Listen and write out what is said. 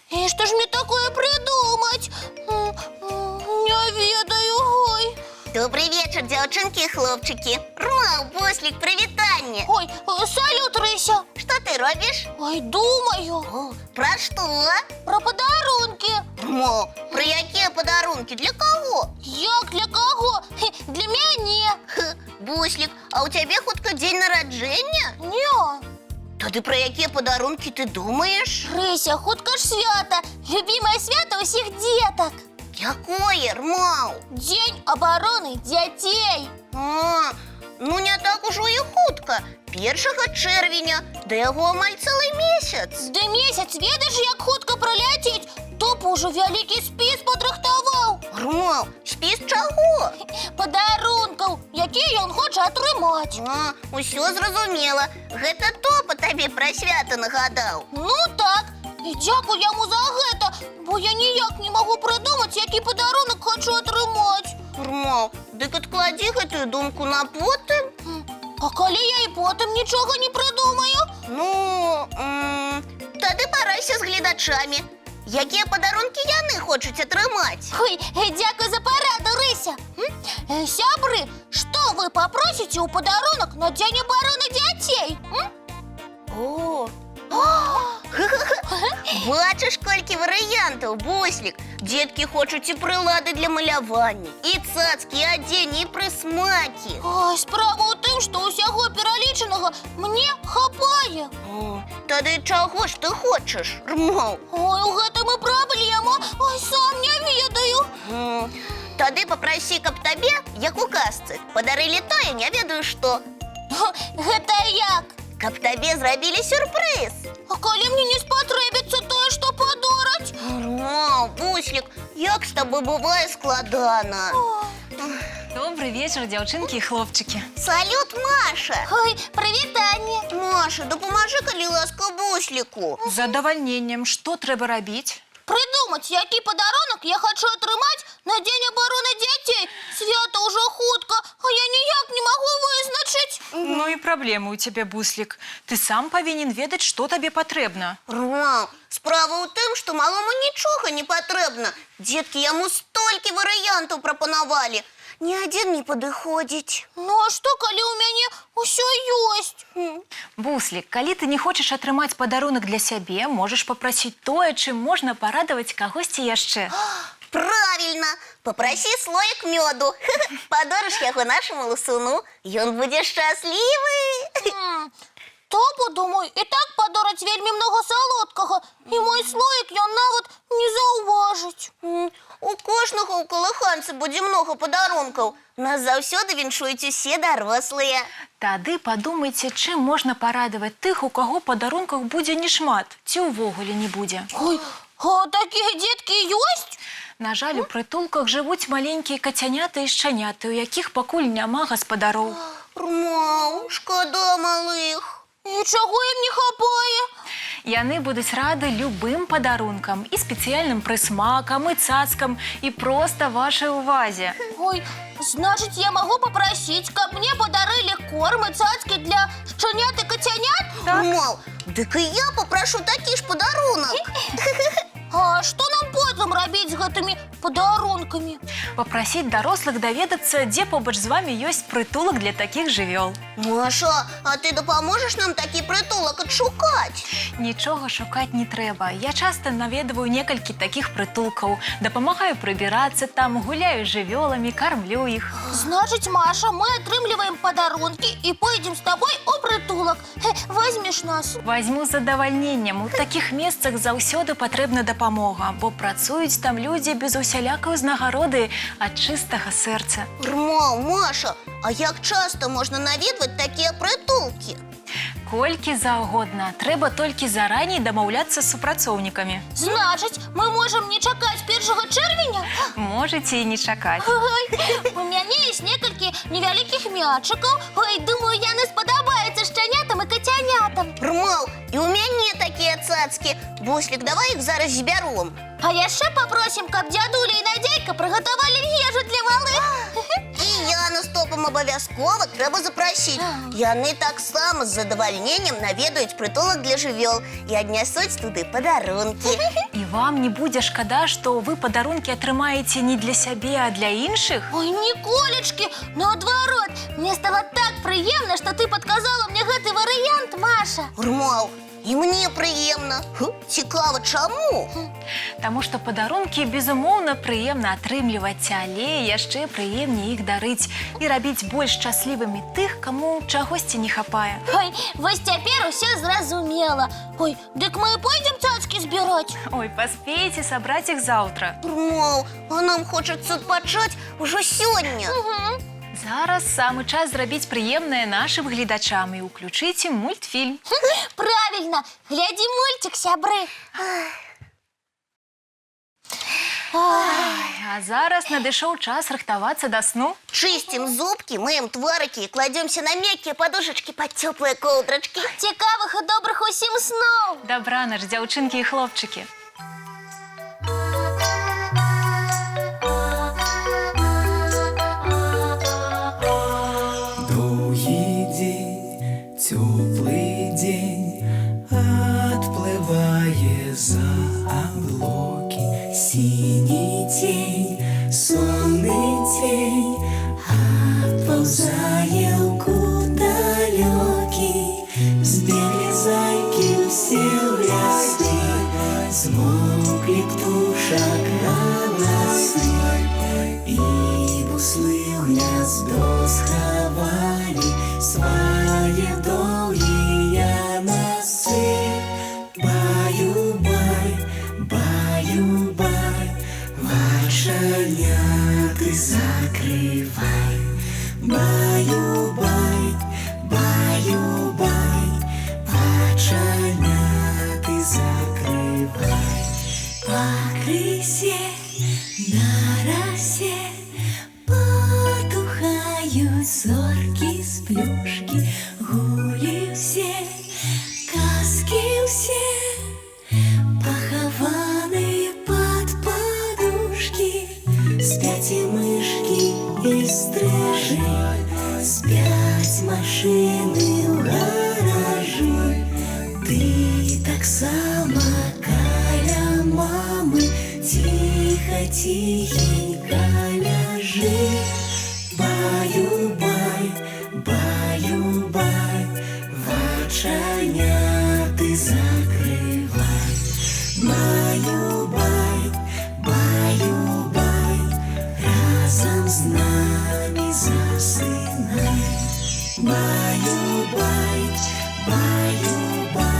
И что ж мне такое придумать? Не ведаю, ой. Добрый вечер, девчонки и хлопчики. Буслик, привітання. Ой, салют, Рися. Что ты робишь? Ой, думаю. О, про что? Про подарунки. Про які подарунки? Для кого? Як для кого? Для мяне. Буслик, а у тебе хутка день народження? Не. Тоді про які подарунки ти думаєш? Рися, хутка ж свято. Любимое свято усіх діток. Якое, Рмау? День обороны детей. Ну не так ужо і хутка. 1 червня, до яго амаль цілий місяць. Да месяц, ведаеш, як хутка пролетіть? Топа уже великий спіс подрыхтаваў. Рмау, спіс чаго? Подарункаў, якія ён хоча атрымаць. Усё зразумела. Гэта Топа табе пра свята нагадаў. Ну так, і дзякуй яму за гэта, бо я ніяк не магу прыдумаць, які падарунак хочу атрымаць. Рмау, дык адкладзі гэтую думку на потым. А калі я і потым нічога не прыдумаю? Тады парайся з гледачамі. Якія падарункі яны хочуць атрымаць? Ой, дзякуй за параду, Рыся. Сябры, што вы попросіце ў падарунак на дзень абароны дзяцей? Бачыш, колькі варыянтаў, Буслік. Дзеткі хочуць і прылады для малявання, і цацкі, і адзенне, і прысмакі. Ой, справа ў тым, што ўсяго пералічанага мне хапае. Тады чаго ж ты хочаш, Рмау? Ой, у гэтым і праблема. Ой, сам не ведаю. Тады папрасі, каб табе, як у казцы, падарылі тое, не ведаю што. Гэта як? Каб табе зрабілі сюрпрыз. А калі мне не спатрэбіцца тое, што падораць? Буслік, як з табой бывае складана. Добрый вечер, дзяўчынкі і хлопчыкі. Салют, Маша. Ой, прывітанне. Маша, дапамажы, калі ласка, Бусліку. З задавальненнем, што трэба рабіць? Прыдумаць, які падарунак я хочу атрымаць на дзень абароны дзяцей. Свята ўжо хутка, а я ніяк не магу вызначыць. Ну і праблемы ў цябе, Буслік. Ты сам павінен ведаць, што табе патрэбна. Рмау, справа ў тым, што малому нічога не патрэбна. Дзеткі яму столькі варыянтаў прапанавалі. Ні адзін не падыходзіць. Ну а што, калі ў мяне ўсё ёсць? Буслік, калі ты не хочаш атрымаць падарунак для сябе, можаш папрасіць тое, чым можна парадаваць кагосьці яшчэ. Правільна, папрасі слоік мёду. Падорыш яго нашаму ласуну, ён будзе шчаслівы. Топу, думаю, і так падораць вельмі многа салодкага, і мой слоік ён нават не заўважыць. У кожнага ў калыханцы будзе многа падарункаў. Нас заўсёды віншуюць усе дарослыя. Тады падумайце, чым можна парадаваць тых, у каго падарункаў будзе нешмат, ці ўвогуле не будзе. Ой, а такія дзеткі ёсць? На жаль, у прытулках жывуць маленькія кацяняты і шчаняты, у якіх пакуль няма гаспадароў. Рмау, шкада малых. І чаго ім не хапае? Яны будуць рады любым падарункам, і спецыяльным прысмакам, і цацкам, і проста вашай увазе. Ой, значыць, я магу папрасіць, каб мне падарылі корм і цацкі для шчанят і кацянят? Рмау, дык і я папрашу такі ж падарунак. А што нам потым рабіць з гэтымі падарункамі? Папрасіць дарослых даведацца, дзе побач з вамі ёсць прытулак для такіх жывёл. Маша, а ты дапаможаш нам такі прытулак адшукаць? Нічога шукаць не трэба. Я часта наведваю некалькі такіх прытулкаў, дапамагаю прыбірацца там, гуляю з жывёламі, кармлю іх. Значыць, Маша, мы атрымліваем падарункі і пойдзем з табой у прытулак. Возьмеш нас? Вазьму з задавальненнем. У такіх месцах заўсёды патрэбна дапамога, бо працуюць там людзі без усялякай узнагароды ад чыстага сэрца. Рмау, Маша, а як часта можна наведваць такія прытулкі? Колькі заўгодна. Трэба толькі зараней дамаўляцца з супрацоўнікамі. Значыць, мы можам не чакаць 1 чэрвеня? Можаце і не чакаць. Ой, у мяне ёсць некалькі невялікіх мячыкаў. Ой, думаю, яны спадабаюцца шчанятам і кацянятам. цацки. Буслік, давай їх зараз зберем. А яшчэ попросім, каб дзядуля і Надзейка прыгатавалі ежу для малых. І Яну з топом обов'язково треба запросити. Яны таксама з задавальненнем наведаюць притулок для жывёл і аднясуць туды падарункі. І вам не будзе шкада, што вы падарункі атрымаеце не для сябе, а для іншых? Ой, Ніколечкі, наадварот, мне стало так прыемна, што ты падказала мне гэты варыянт, Маша. Урмаў, і мне прыемна. Цікава, чаму? Таму што падарункі, безумоўна, прыемна атрымліваць, але яшчэ прыемней іх дарыць і рабіць больш шчаслівымі тых, каму чагосьці не хапае. Ой, вось цяпер усё зразумела. Ой, дык мы пойдзем цацкі збіраць? Ой, паспейце сабраць іх заўтра. Урмаў, а нам хочацца адпачаць ужо сёння. Зараз самы час зрабіць прыемнае нашым гледачам і ўключыце мультфільм. Правильно, глядзі мультик, сябры. А зараз надышоў час рыхтавацца да сну. Чыстим зубки, мыем тварыкі і кладзёмся на мяккія падушачкі пад цёплыя коўдрачкі. Цікавых і добрых усім сноў. Дабранач, дзяўчынкі і хлопчыкі. Долгий день, теплый день, отплывая за облаки. Синий тень, сонный тень, отползая в кут далекий. Сбегли зайки все в леске, смолкли птушек голосы. И буслы в гнездо сховали свои долгие носы. Баю-бай, баю-бай, вальшаняты закрывай. Баю-бай, баю-бай, вальшаняты закрывай. По крысе на росе потухают зорки с плюшки. Гули все, казки все, похованы под подушки. Спят и мышки, и стрижи, спят машины в гаражи. Ты так само каля мамы, тихо-тихенько ляжи. Баю-бай, баю-бай, вальшаняты закрывай. Баю-бай, баю-бай, разом с нами засынай. Баю-бай, баю-бай.